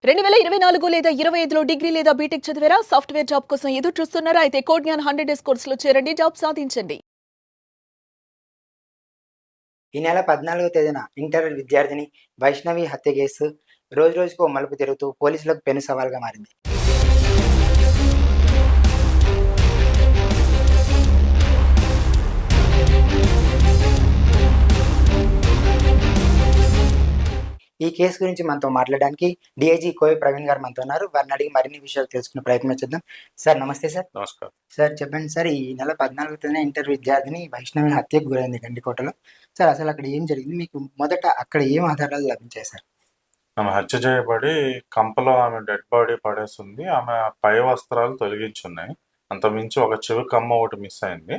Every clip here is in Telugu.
2024 లేదా 25లో డిగ్రీ లేదా బీటెక్ చదివారా? సాఫ్ట్‌వేర్ జాబ్ కోసం ఎదురు చూస్తున్నారా? అయితే కోడ్ జ్ఞాన్ 100 డేస్ కోర్సులో చేరండి. జాబ్ సాధించండి. ఈ నెల 14వ తేదీన ఇంటర్ విద్యార్థిని వైష్ణవి హత్య కేసు రోజురోజుకో మలుపు తిరుగుతూ పోలీసులకు పెను సవాల్‌గా మారింది. ఈ కేసు గురించి మనతో మాట్లాడడానికి డీఐజీ కోవి ప్రవీణ్ గారు మనతో ఉన్నారు. వారిని అడిగి మరిన్ని విషయాలు తెలుసుకునే ప్రయత్నం చేద్దాం. సార్ నమస్తే సార్. నమస్కారం. సార్ చెప్పండి సార్, ఈ నెల 14వ తేదీన ఇంటర్ విద్యార్థిని వైష్ణవి హత్యకు గురైంది గండికోటలో. సార్ అసలు అక్కడ ఏం జరిగింది? మీకు మొదట అక్కడ ఏం ఆధారాలు లభించాయి సార్? ఆమె హత్య చేయబడి కంపలో ఆమె డెడ్ బాడీ పడేసింది. ఆమె పై వస్త్రాలు తొలగించున్నాయి. అంతకుమించి ఒక చెవి కమ్మ ఒకటి మిస్ అయింది.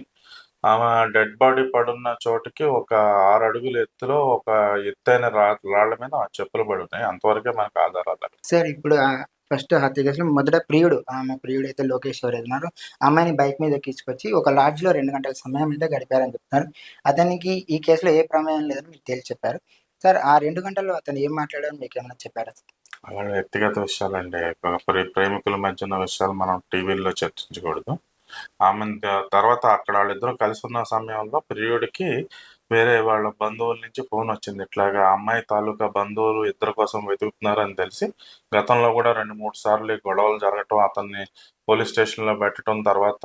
ఆమె డెడ్ బాడీ పడున్న చోటుకి ఒక 6 అడుగుల ఎత్తులో ఒక ఎత్తైన రాళ్ల మీద ఆ చెప్పులు పడి ఉన్నాయి. అంతవరకే మనకు ఆధారాలు. సార్ ఇప్పుడు ఫస్ట్ హత్య కేసులో మొదట ఆమె ప్రియుడు అయితే లోకేష్ ఎవరైతే ఉన్నారో అమ్మాయిని బైక్ మీద ఎక్కించుకొచ్చి ఒక లాడ్జ్‌లో 2 గంటల సమయం అయితే గడిపారని చెప్తున్నారు. అతనికి ఈ కేసులో ఏ ప్రమేయం లేదని మీకు తేల్చి చెప్పారు. సార్ ఆ 2 గంటల్లో అతను ఏం మాట్లాడారని మీకేమైనా చెప్పారా? వాళ్ళ వ్యక్తిగత విషయాలండి. ప్రేమికుల మధ్య ఉన్న విషయాలు మనం టీవీల్లో చర్చించకూడదు. ఆమె తర్వాత అక్కడ వాళ్ళిద్దరూ కలిసి ఉన్న సమయంలో ప్రియుడికి వేరే వాళ్ళ బంధువుల నుంచి ఫోన్ వచ్చింది. ఇట్లాగా అమ్మాయి తాలూకా బంధువులు ఇద్దరి కోసం వెతుకుతున్నారని తెలిసి గతంలో కూడా 2-3 సార్లు ఈ గొడవలు జరగటం, అతన్ని పోలీస్ స్టేషన్‌లో పెట్టడం, తర్వాత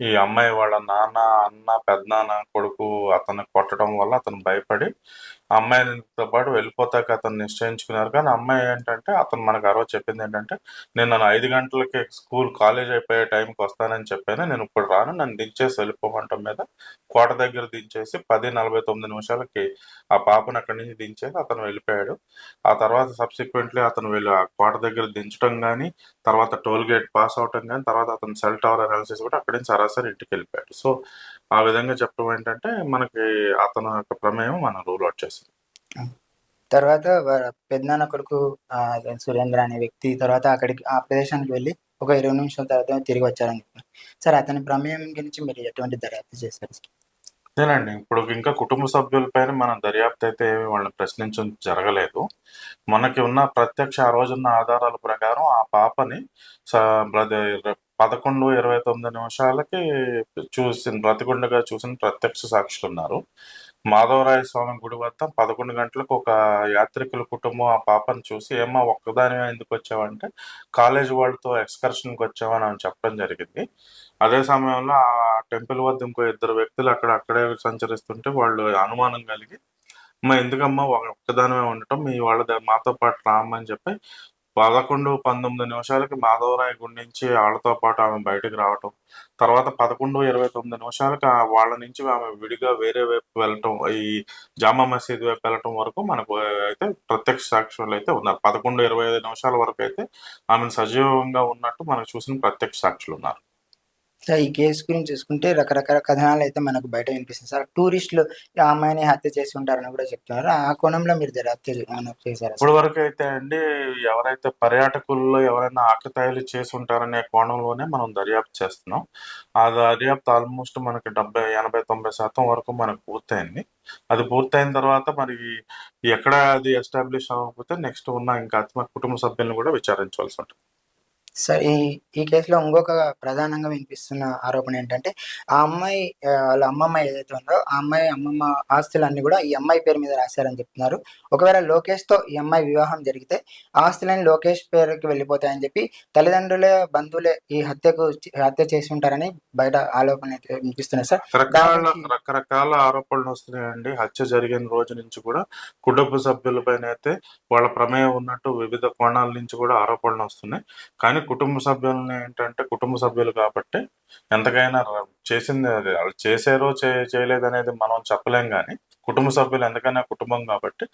ఈ అమ్మాయి వాళ్ళ నాన్న, అన్న, పెదనాన్న కొడుకు అతన్ని కొట్టడం వల్ల అతను భయపడి అమ్మాయితో పాటు వెళ్ళిపోతాక అతను నిశ్చయించుకున్నారు. కానీ అమ్మాయి ఏంటంటే అతను మనకు ఆ రోజు చెప్పింది ఏంటంటే, నేను 5 గంటలకి కాలేజ్ అయిపోయే టైంకి వస్తానని చెప్పాను. నేను ఇప్పుడు రాను, నన్ను దించేసి వెళ్ళిపోమంటం మీద కోట దగ్గర దించేసి 10:49 నిమిషాలకి ఆ పాపను అక్కడి నుంచి దించేసి అతను వెళ్ళిపోయాడు. ఆ తర్వాత సబ్సిక్వెంట్లీ అతను వెళ్ళి ఆ కోట దగ్గర దించడం కానీ, తర్వాత టోల్ గేట్ పాస్ అవటం కానీ, తర్వాత అతను సెల్ టవర్ అనాలిసిస్ కూడా అక్కడి నుంచి సరాసరి ఇంటికి వెళ్ళిపోయాడు. సో ఆ విధంగా చెప్పడం ఏంటంటే మనకి అతను యొక్క ప్రమేయం మనం రూల్ అవుట్ చేస్తాం. తర్వాత పెద్దనాన్న కొడుకు సురేంద్ర అనే వ్యక్తి తర్వాత అక్కడికి ఆ ప్రదేశానికి వెళ్ళి ఒక 20 నిమిషాల తర్వాత తిరిగి వచ్చారని చెప్పారు. సార్ అతని ప్రమేయం గురించి మీరు ఎటువంటి దర్యాప్తు చేశారు? అదేనండి. ఇప్పుడు ఇంకా కుటుంబ సభ్యులపైన మనం దర్యాప్తు అయితే వాళ్ళని ప్రశ్నించడం జరగలేదు. మనకి ఉన్న ఆ రోజున్న ఆధారాల ప్రకారం ఆ పాపని 11:29 నిమిషాలకి బ్రతికుండగా చూసిన ప్రత్యక్ష సాక్షులున్నారు. మాధవరాయ స్వామి గుడి వద్ద 11 గంటలకు ఒక యాత్రికుల కుటుంబం ఆ పాపను చూసి, "ఏమ్మా ఒక్కదానివే ఎందుకు వచ్చావంటే, కాలేజీ వాళ్ళతో ఎక్స్కర్షన్‌కి వచ్చామని" ఆమె చెప్పడం జరిగింది. అదే సమయంలో ఆ టెంపుల్ వద్ద ఇంకో 2 వ్యక్తులు అక్కడే సంచరిస్తుంటే వాళ్ళు అనుమానం కలిగి, "అమ్మ ఎందుకమ్మా ఒక్కదానివే ఉండటం, మీ మాతో పాటు రామ్మని" చెప్పి 11:19 నిమిషాలకి మాధవరాయ గుడి నుంచి ఆళ్ళతో పాటు ఆమె బయటకు రావటం. తర్వాత 11:29 నిమిషాలకి వాళ్ళ నుంచి ఆమె విడిగా వేరే వైపు వెళ్ళటం, ఈ జామా మసీద్ వైపు వెళ్ళటం వరకు మనకు అయితే ప్రత్యక్ష సాక్షులైతే ఉన్నారు. 11:25 నిమిషాల వరకైతే ఆమెను సజీవంగా ఉన్నట్టు మనకు చూసిన ప్రత్యక్ష సాక్షులున్నారు. సార్ ఈ కేసు గురించి చూసుకుంటే రకరకాల కథనాలైతే మనకు బయట వినిపిస్తుంది సార్. టూరిస్టులు ఆ అమ్మాయిని హత్య చేసి ఉంటారని కూడా చెప్తున్నారు. ఆ కోణంలో మీరు దర్యాప్తు ఏమైనా చేశారా సార్? ఇప్పటి వరకైతే అండి ఎవరైతే పర్యాటకుల్లో ఎవరైనా ఆకతాయిలు చేసి ఉంటారనే కోణంలోనే మనం దర్యాప్తు చేస్తున్నాం. ఆ దర్యాప్తు ఆల్మోస్ట్ మనకి 70, 80, 90% వరకు మనకు పూర్తయింది. అది పూర్తయిన తర్వాత మరి ఎక్కడ అది ఎస్టాబ్లిష్ అవ్వకపోతే నెక్స్ట్ ఉన్న ఇంకా కుటుంబ సభ్యులను కూడా విచారించవలసి ఉంటుంది. సార్ ఈ కేసులో ఇంకొక ప్రధానంగా వినిపిస్తున్న ఆరోపణ ఏంటంటే, ఆ అమ్మాయి వాళ్ళ అమ్మమ్మ ఏదైతే ఉందో, ఆ అమ్మమ్మ ఆస్తులన్నీ కూడా ఈ అమ్మాయి పేరు మీద రాశారని చెప్తున్నారు. ఒకవేళ లోకేష్‌తో ఈ అమ్మాయి వివాహం జరిగితే ఆస్తులన్నీ లోకేష్ పేరుకి వెళ్ళిపోతాయని చెప్పి బంధువులే ఈ హత్య చేసి ఉంటారని బయట ఆరోపణలు వినిపిస్తున్నాయి సార్. రకరకాల ఆరోపణలు వస్తున్నాయండి. హత్య జరిగిన రోజు నుంచి కూడా కుటుంబ సభ్యులపైన అయితే వాళ్ళ ప్రమేయం ఉన్నట్టు వివిధ కోణాల నుంచి కూడా ఆరోపణలు వస్తున్నాయి. కానీ కుటుంబ సభ్యులని ఏంటంటే కుటుంబ సభ్యులు కాబట్టి ఎంతకైనా చేసింది అది వాళ్ళు చేశారో చేయలేదనేది మనం చెప్పలేం. కానీ కుటుంబ సభ్యులు ఎంతకైనా కుటుంబం కాబట్టి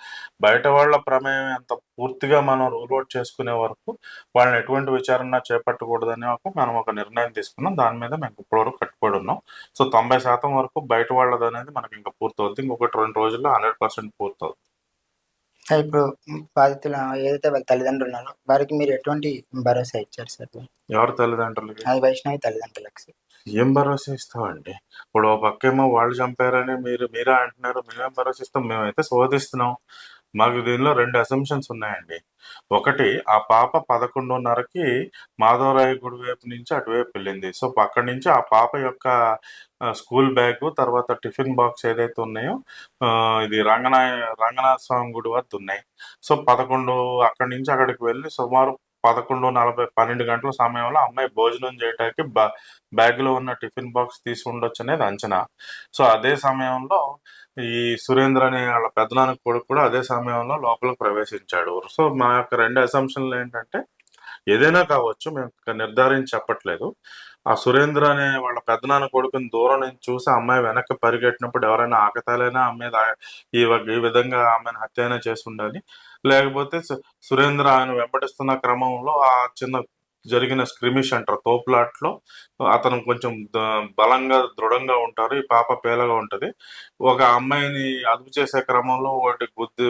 బయట వాళ్ళ ప్రమేయం ఎంత పూర్తిగా మనం రూల్ అవుట్ చేసుకునే వరకు వాళ్ళని ఎటువంటి విచారణ చేపట్టకూడదని మనం ఒక నిర్ణయం తీసుకున్నాం. దాని మీద మేము ఇప్పటివరకు కట్టుబడి ఉన్నాం. సో 90% వరకు బయట వాళ్ళది అనేది మనకి ఇంకా పూర్తవుద్ది. ఇంకొకటి 2 రోజుల్లో 100% పూర్తవుద్ది. ఇప్పుడు బాధితులు ఏదైతే వాళ్ళ తల్లిదండ్రులు ఉన్నారో వారికి మీరు ఎటువంటి భరోసా ఇచ్చారు సార్? ఎవరి తల్లిదండ్రులకి? అది వైష్ణవి తల్లిదండ్రులకి సార్. ఏం భరోసా ఇస్తామండి? ఇప్పుడు ఓ పక్కేమో వాళ్ళు చంపారని మీరే అంటున్నారు. మేమేం భరోసా ఇస్తాం? మేమైతే శోధిస్తున్నాం. మాకు దీనిలో 2 అసంప్షన్స్ ఉన్నాయండి. ఒకటి, ఆ పాప 11:30కి మాధవరాయ గుడి వైపు నుంచి అటువైపు వెళ్ళింది. సో, అక్కడి నుంచి ఆ పాప యొక్క స్కూల్ బ్యాగు, తర్వాత టిఫిన్ బాక్స్ ఏదైతే ఉన్నాయో ఇది రంగనాథ స్వామి గుడి వద్ద ఉన్నాయి. సో, 11 అక్కడి నుంచి అక్కడికి వెళ్ళి సుమారు 11:40, 12 గంటల సమయంలో అమ్మాయి భోజనం చేయటానికి బ్యాగ్‌లో ఉన్న టిఫిన్ బాక్స్ తీసి ఉండొచ్చనేది అంచనా. సో, అదే సమయంలో ఈ సురేంద్ర అనే వాళ్ళ పెదనాన్న కొడుకు కూడా అదే సమయంలో లోపలికి ప్రవేశించాడు. సో, మా యొక్క 2 అసంప్షన్‌లు ఏంటంటే, ఏదైనా కావచ్చు, మేము నిర్ధారించి చెప్పట్లేదు. ఆ సురేంద్ర అనే వాళ్ళ పెదనాన్న కొడుకుని దూరం నుంచి చూసి ఆ అమ్మాయి వెనక్కి పరిగెట్టినప్పుడు ఎవరైనా ఆకతాయిలైనా ఆమె మీద ఈ విధంగా ఆమెను హత్య చేసుండాలి. లేకపోతే సురేంద్ర ఆయన వెంబడిస్తున్న క్రమంలో ఆ చిన్న జరిగిన స్క్రిమిష్ అంటారు, తోపులాటలో అతను కొంచెం బలంగా, దృఢంగా ఉంటారు. ఈ పాప పేలగా ఉంటది. ఒక అమ్మాయిని అదుపు చేసే క్రమంలో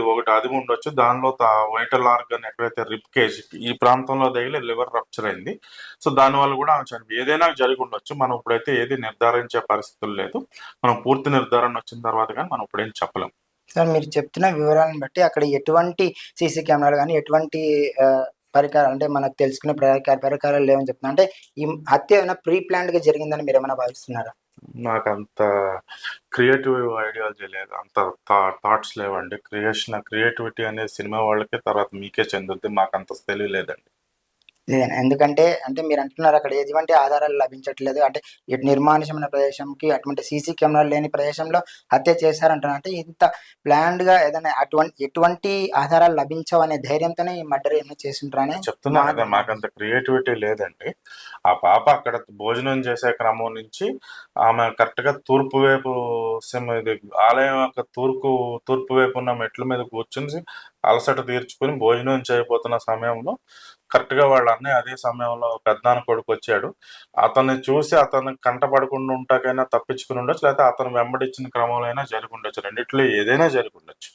ఒకటి అదిమి ఉండొచ్చు. దానిలో వైటల్ ఆర్గన్ ఎక్కడైతే రిబ్ కేజ్ ఈ ప్రాంతంలో తగిలి లివర్ రప్చర్ అయింది. సో, దానివల్ల కూడా ఆమె చనిపోయింది. ఏదైనా జరిగి ఉండొచ్చు. మనం ఇప్పుడైతే ఏది నిర్ధారించే పరిస్థితులు లేదు. మనం పూర్తి నిర్ధారణ వచ్చిన తర్వాత కానీ మనం ఇప్పుడేం చెప్పలేం. సార్, మీరు చెప్తున్న వివరాలను బట్టి అక్కడ ఎటువంటి సీసీ కెమెరాలు గానీ, ఎటువంటి పరికరాలు అంటే మనకు తెలుసుకునే పరికరాలు లేవని చెప్తున్నారు. అంటే ఈ హత్య ఏమైనా ప్రీ ప్లాన్డ్‌గా జరిగిందని మీరేమైనా భావిస్తున్నారా? నాకంత క్రియేటివ్ ఐడియాలజీ లేదు. అంత థాట్స్ లేవండి. క్రియేటివిటీ అనేది సినిమా వాళ్ళకే, తర్వాత మీకే చెందుద్ది. మాకంత తెలివి లేదండి. లేదండి. ఎందుకంటే అంటే మీరంటున్నారు అక్కడ ఎటువంటి ఆధారాలు లభించట్లేదు. అంటే నిర్మానుష్యమైన ప్రదేశంకి అటువంటి సీసీ కెమెరాలు లేని ప్రదేశంలో హత్య చేశారంటున్నారు. అంటే ఇంత ప్లాన్డ్‌గా ఏదైనా ఎటువంటి ఆధారాలు లభించవనే ధైర్యంతోనే ఈ మర్డర్ ఏమైనా చేసుంటారని చెప్తున్నా కదా, మాకంత క్రియేటివిటీ లేదండి. ఆ పాప అక్కడ భోజనం చేసే క్రమం నుంచి ఆమె కరెక్ట్‌గా తూర్పు వైపు ఇది ఆలయం యొక్క తూర్పు వైపు ఉన్న మెట్ల మీద కూర్చొని అలసట తీర్చుకొని భోజనం చేయబోతున్న సమయంలో కరెక్ట్‌గా వాళ్ళ అన్నయ్య అదే సమయంలో పెదనాన్న కొడుకొచ్చాడు. అతన్ని చూసి అతను కంటపడకుండా ఉంటాకైనా తప్పించుకొని ఉండొచ్చు. లేకపోతే అతను వెంబడించిన క్రమంలో అయినా జరిగుండొచ్చు. రెండిట్లో ఏదైనా జరిగుండొచ్చు.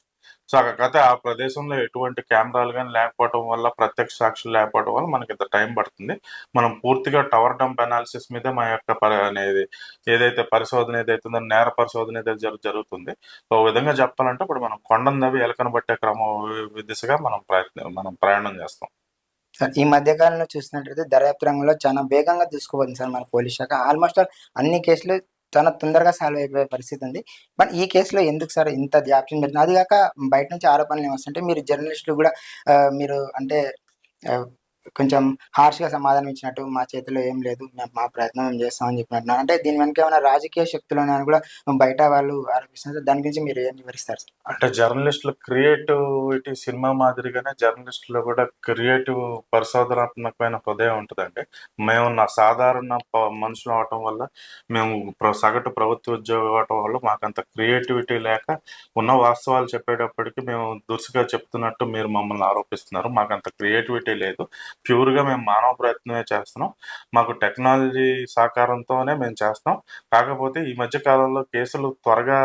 సో, కాకపోతే ఆ ప్రదేశంలో ఎటువంటి కెమెరాలు గాని లేకపోవటం వల్ల, ప్రత్యక్ష సాక్షులు లేకపోవడం వల్ల మనకింత టైం పడుతుంది. మనం పూర్తిగా టవర్ డంప్ అనాలిసిస్ మీదే మా యొక్క ఏదైతే పరిశోధన ఏదైతే ఉందో, నేర పరిశోధన ఏదైతే జరుగుతుంది. సో, ఓ విధంగా చెప్పాలంటే ఇప్పుడు మనం కొండను తవ్వి ఎలకను పట్టే క్రమం దిశగా మనం ప్రయాణం చేస్తాం. సార్, ఈ మధ్య కాలంలో చూసినట్లయితే దర్యాప్తు రంగంలో చాలా వేగంగా దూసుకుపోతుంది సార్ మన పోలీస్ శాఖ. ఆల్‌మోస్ట్ ఆల్ అన్ని కేసులు చాలా తొందరగా సాల్వ్ అయిపోయే పరిస్థితి ఉంది. బట్ ఈ కేసులో ఎందుకు సార్ ఇంత జాప్యం జరిగింది? అది గాక బయట నుంచి ఆరోపణలు ఏమొస్తుంటే మీరు జర్నలిస్టులు గూడా మీరు అంటే ఆహ్, కొంచెం హార్ష్‌గా సమాధానం ఇచ్చినట్టు, మా చేతిలో ఏం లేదు. మా ప్రయత్నం మేము చేస్తామని చెప్పినట్టున్నారు. అంటే దీని వెనుక ఏమైనా రాజకీయ శక్తులున్నాయని కూడా బయట వాళ్ళు ఆరోపిస్తున్నారు. దాని గురించి మీరు ఏం వివరిస్తారు సార్? అంటే జర్నలిస్టులు క్రియేటివిటీ సినిమా మాదిరిగానే జర్నలిస్టులో కూడా క్రియేటివ్ పరిశోధనాత్మకమైన హృదయం ఉంటదండి. మేము సాధారణ మనుషులు అవటం వల్ల, మేము సగటు ప్రభుత్వ ఉద్యోగం అవ్వటం వల్ల మాకంత క్రియేటివిటీ లేక, ఉన్న వాస్తవాలు చెప్పేటప్పటికి మేము దురుసుగా చెప్తున్నట్టు మీరు మమ్మల్ని ఆరోపిస్తున్నారు. మాకంత క్రియేటివిటీ లేదు. ప్యూర్‌గా మేము మానవ ప్రయత్నమే చేస్తున్నాం. మాకు టెక్నాలజీ సహకారంతోనే మేము చేస్తాం. కాకపోతే ఈ మధ్య కాలంలో కేసులు త్వరగా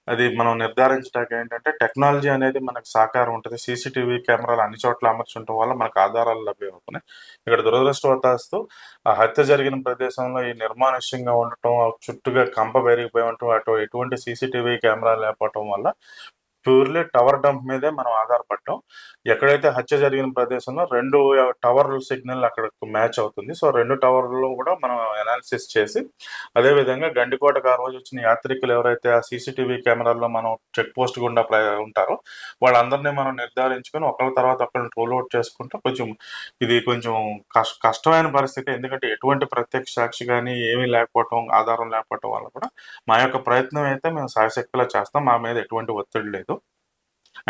అది మనం నిర్ధారించడానికి ఏంటంటే, టెక్నాలజీ అనేది మనకు సహకారం ఉంటది. సీసీటీవీ కెమెరాలు అన్ని చోట్ల అమర్చుండటం వల్ల మనకు ఆధారాలు లభ్యమవుతున్నాయి. ఇక్కడ దురదృష్టవశాత్తు ఆ హత్య జరిగిన ప్రదేశంలో ఈ నిర్మానుష్యంగా ఉండటం, చుట్టూగా కంప పెరిగిపోయి ఉండటం, ఎటువంటి సీసీటీవీ కెమెరాలు లేకపోవటం వల్ల ప్యూర్‌లీ టవర్ డంప్ మీదే మనం ఆధారపడ్డాం. ఎక్కడైతే హత్య జరిగిన ప్రదేశంలో 2 టవర్ సిగ్నల్ అక్కడకు మ్యాచ్ అవుతుంది. సో, 2 టవర్‌లో కూడా మనం అనాలిసిస్ చేసి, అదేవిధంగా గండికోటకు ఆ రోజు వచ్చిన యాత్రికులు ఎవరైతే ఆ సీసీటీవీ కెమెరాల్లో మనం చెక్ పోస్ట్ గుండా ఉంటారో, వాళ్ళందరినీ మనం నిర్ధారించుకొని ఒకళ్ళ తర్వాత ఒకళ్ళని రూల్ ఔట్ చేసుకుంటూ ఇది కొంచెం కష్టమైన పరిస్థితి. ఎందుకంటే ఎటువంటి ప్రత్యక్ష సాక్షి గాని ఏమీ లేకపోవటం, ఆధారం లేకపోవటం వల్ల కూడా మా యొక్క ప్రయత్నం అయితే మేము శాయశక్తులా చేస్తాం. మా మీద ఎటువంటి ఒత్తిడి లేదు.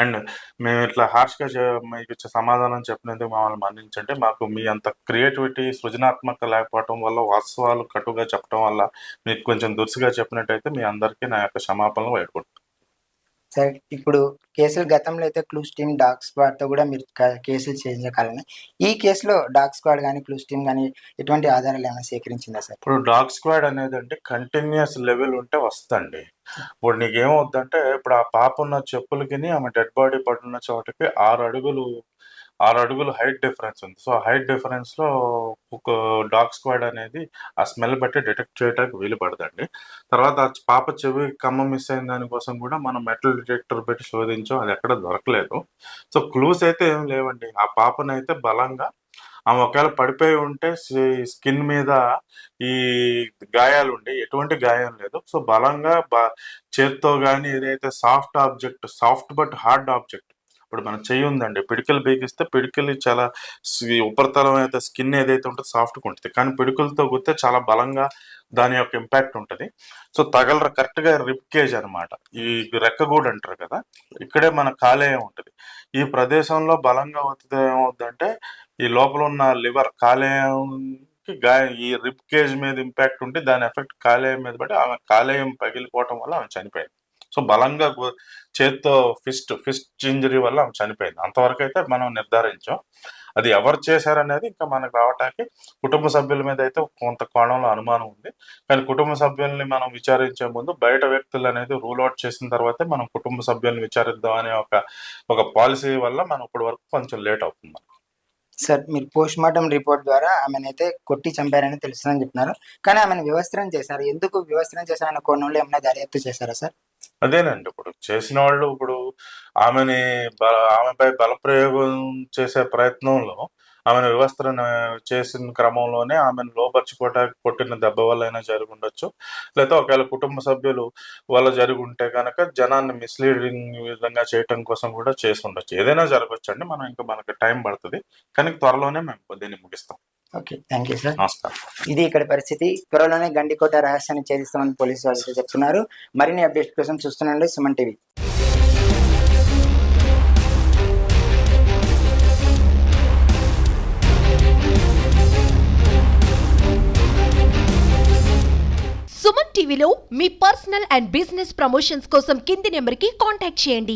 అండ్ మేము ఇట్లా హార్ష్‌గా మీకు సమాధానం చెప్పినందుకు మమ్మల్ని మన్నించండి. మాకు మీ అంత క్రియేటివిటీ, సృజనాత్మకత లేకపోవటం వల్ల, వాస్తవాలు కటువుగా చెప్పడం వల్ల, మీకు కొంచెం దురుసుగా చెప్పినట్టయితే మీ అందరికీ నా యొక్క క్షమాపణలు వేడుకుంటున్నాను. సరే, ఇప్పుడు కేసులు గతంలో అయితే క్లూస్ టీమ్, డాగ్ స్క్వాడ్‌తో గూడా మీరు కేసులు చేయించగలరని. ఈ కేసులో డాగ్ స్క్వాడ్ గాని, క్లూస్ టీమ్ గాని ఎటువంటి ఆధారాలు ఏమైనా సేకరించిందా సార్? ఇప్పుడు డాగ్ స్క్వాడ్ అనేదండి కంటిన్యూయస్ లెవెల్ ఉంటే వస్తదండి. ఇప్పుడు నీకేమవుద్దంటే, ఇప్పుడు ఆ పాప ఉన్న చెప్పులకిని ఆమె డెడ్ బాడీ పడున్న చోటకి 6 అడుగులు 6 అడుగులు హైట్ డిఫరెన్స్ ఉంది. సో, ఆ హైట్ డిఫరెన్స్‌లో ఒక డాగ్ స్క్వాడ్ అనేది ఆ స్మెల్ బట్టి డిటెక్ట్ చేయడానికి వీలు పడదండి. తర్వాత ఆ పాప చెవి కమ్మ మిస్ అయిన దాని కోసం కూడా మనం మెటల్ డిటెక్టర్ పెట్టి శోధించాం. అది ఎక్కడ దొరకలేదు. సో, క్లూస్ అయితే ఏం లేవండి. ఆ పాపనైతే బలంగా ఆమె ఒకవేళ పడిపోయి ఉంటే స్కిన్ మీద ఈ గాయాలుండి ఎటువంటి గాయం లేదు. సో, బలంగా చేత్తో గాని ఏదైతే soft object, soft but hard object, ఇప్పుడు మన చెయ్యి ఉందండి, పిడికిలు బిగిస్తే పిడికిలి చాలా ఉపరితలం అయితే స్కిన్ ఏదైతే ఉంటుందో సాఫ్ట్‌గా ఉంటది. కానీ పిడికిలతో గుత్తే చాలా బలంగా దాని యొక్క ఇంపాక్ట్ ఉంటది. సో, కరెక్ట్‌గా రిబ్ కేజ్ అనమాట. ఈ రెక్కగూడు అంటారు కదా! ఇక్కడే మన కాలేయం ఉంటది. ఈ ప్రదేశంలో బలంగా ఒత్తితే ఏమవుద్దంటే ఈ లోపల ఉన్న లివర్ కాలేయంకి ఈ రిబ్ కేజ్ మీద ఇంపాక్ట్ ఉంటే దాని ఎఫెక్ట్ కాలేయం మీద పడి ఆమె కాలేయం పగిలిపోవటం వల్ల ఆమె చనిపోయింది. సో, బలంగా చేత్తో ఫిస్ట్ ఇంజరీ వల్ల ఆమె చనిపోయింది. అంతవరకు అయితే మనం నిర్ధారించాం. అది ఎవరు చేశారనేది ఇంకా మనకు రావటానికి కుటుంబ సభ్యుల మీద అయితే కొంత కోణంలో అనుమానం ఉంది. కానీ కుటుంబ సభ్యుల్ని మనం విచారించే ముందు బయట వ్యక్తులు అనేది రూల్ అవుట్ చేసిన తర్వాతే మనం కుటుంబ సభ్యుల్ని విచారిద్దాం అనే ఒక పాలసీ వల్ల మనం ఇప్పటి వరకు కొంచెం లేట్ అవుతుంది. సార్, మీరు పోస్ట్‌మార్టం రిపోర్ట్ ద్వారా ఆమెనైతే కొట్టి చంపారని తెలుస్తుందని చెప్తున్నారు. కానీ ఆమెను వివస్త్రం చేశారు. ఎందుకు వివస్త్రం చేశారన్న కోణంలో ఏమైనా దర్యాప్తు చేశారా సార్? అదేనండి. ఇప్పుడు చేసిన వాళ్ళు ఆమెపై బలప్రయోగం చేసే ప్రయత్నంలో ఆమెను వివస్త్రన చేసిన క్రమంలోనే ఆమెను లోపరుచుకోవటానికి కొట్టిన దెబ్బ వల్లైనా జరుగుండొచ్చు. లేతే ఒకవేళ కుటుంబ సభ్యులు వల్ల జరుగుంటే గనక జనాన్ని మిస్‌లీడింగ్ విధంగా చేయటం కోసం కూడా చేసుండొచ్చు. ఏదైనా జరగొచ్చండి. మనకి టైం పడతది. కానీ త్వరలోనే మేము దీన్ని ముగిస్తాం. ఓకే. Thank you sir. నమస్కారం. ఇది ఇక్కడ పరిస్థితి. త్వరలోనే గండికోట రహస్యాన్ని ఛేదిస్తామని పోలీసు వాళ్ళు చెప్తున్నారు. మరిన్ని అప్డేట్స్ కోసం చూస్తుండండి సుమన్ టీవీ. సుమన్ టీవీలో మీ పర్సనల్ అండ్ బిజినెస్ ప్రమోషన్స్ కోసం కింది నెంబర్కి కాంటాక్ట్ చేయండి.